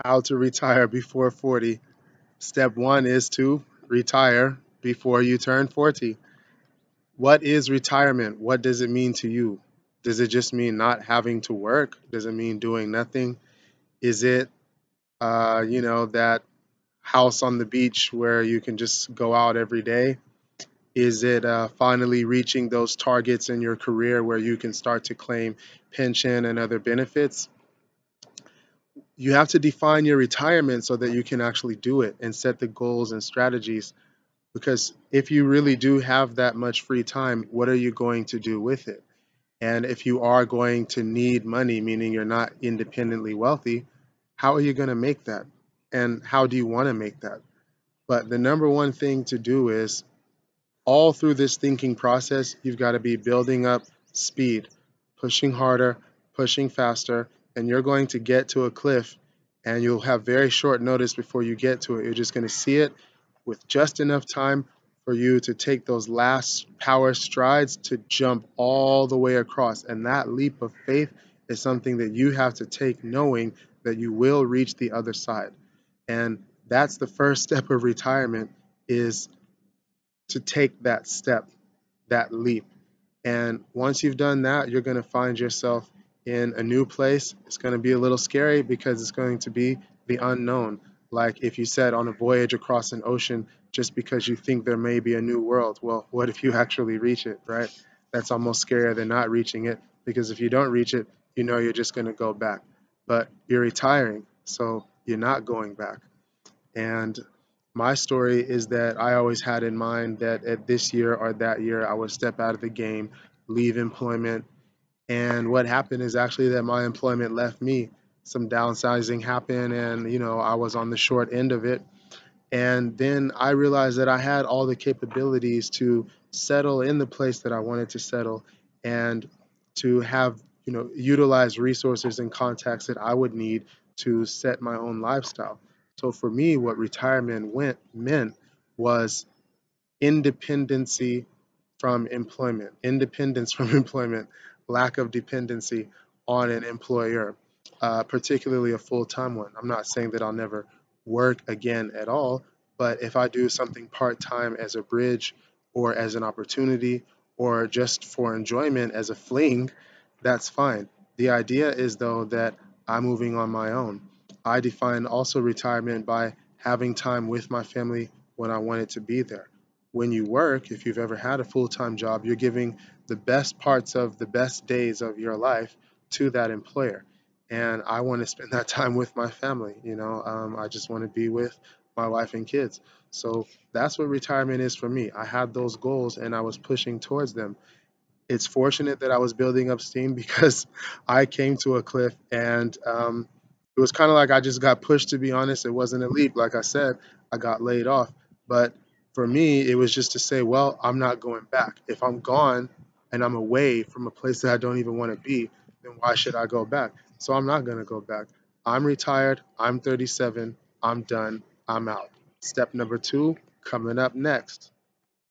How to retire before 40. Step one is to retire before you turn 40. What is retirement? What does it mean to you? Does it just mean not having to work? Does it mean doing nothing? Is it, that house on the beach where you can just go out every day? Is it finally reaching those targets in your career where you can start to claim pension and other benefits? You have to define your retirement so that you can actually do it and set the goals and strategies. Because if you really do have that much free time, what are you going to do with it? And if you are going to need money, meaning you're not independently wealthy, how are you going to make that? And how do you want to make that? But the number one thing to do is all through this thinking process, you've got to be building up speed, pushing harder, pushing faster, and you're going to get to a cliff and you'll have very short notice before you get to it. You're just going to see it with just enough time for you to take those last power strides to jump all the way across. And that leap of faith is something that you have to take knowing that you will reach the other side. And that's the first step of retirement is to take that step, that leap. And once you've done that, you're going to find yourself in a new place. It's going to be a little scary because it's going to be the unknown. Like if you said on a voyage across an ocean, just because you think there may be a new world. Well, what if you actually reach it, right? That's almost scarier than not reaching it because if you don't reach it, you know you're just going to go back. But you're retiring, so you're not going back. And my story is that I always had in mind that at this year or that year, I would step out of the game, leave employment. And what happened is actually that my employment left me. Some downsizing happened, and I was on the short end of it. And then I realized that I had all the capabilities to settle in the place that I wanted to settle and to have, utilize resources and contacts that I would need to set my own lifestyle. So for me, what retirement meant was independency from employment, independence from employment, lack of dependency on an employer, particularly a full time one. I'm not saying that I'll never work again at all, but if I do something part time as a bridge or as an opportunity or just for enjoyment as a fling, that's fine. The idea is, though, that I'm moving on my own. I define also retirement by having time with my family when I want it to be there. When you work, if you've ever had a full time job, you're giving the best parts of the best days of your life to that employer. And I want to spend that time with my family. I just want to be with my wife and kids. So that's what retirement is for me. I had those goals and I was pushing towards them. It's fortunate that I was building up steam because I came to a cliff and it was kind of like I just got pushed, to be honest. It wasn't a leap. Like I said, I got laid off. But for me, it was just to say, well, I'm not going back. If I'm gone and I'm away from a place that I don't even want to be, then why should I go back? So I'm not going to go back. I'm retired. I'm 37. I'm done. I'm out. Step number two coming up next.